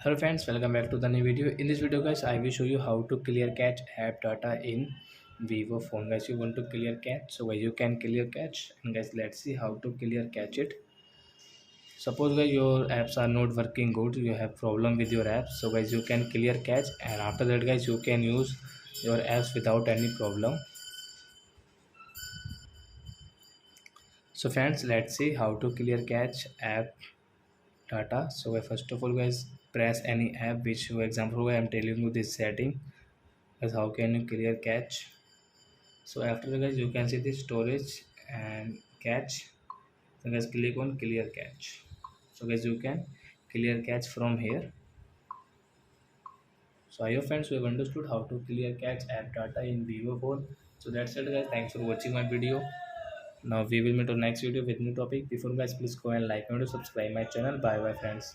Hello friends, welcome back to the new video. In this video guys, I will show you how to clear cache app data in Vivo phone. Guys, you want to clear cache, so guys you can clear cache. And guys, let's see how to clear cache it. Suppose guys your apps are not working good, you have problem with your apps, so guys you can clear cache, and after that guys you can use your apps without any problem. So friends, let's see how to clear cache app data. So first of all guys, press any app, which for example I am telling you this setting as how can you clear cache. So after that guys you can see the storage and cache. So guys click on clear cache. So guys you can clear cache from here. So I hope friends you have understood how to clear cache app data in Vivo phone. So that's it guys, thanks for watching my video. Now we will meet on next video with new topic. Before guys, please go and like and subscribe my channel. Bye bye friends.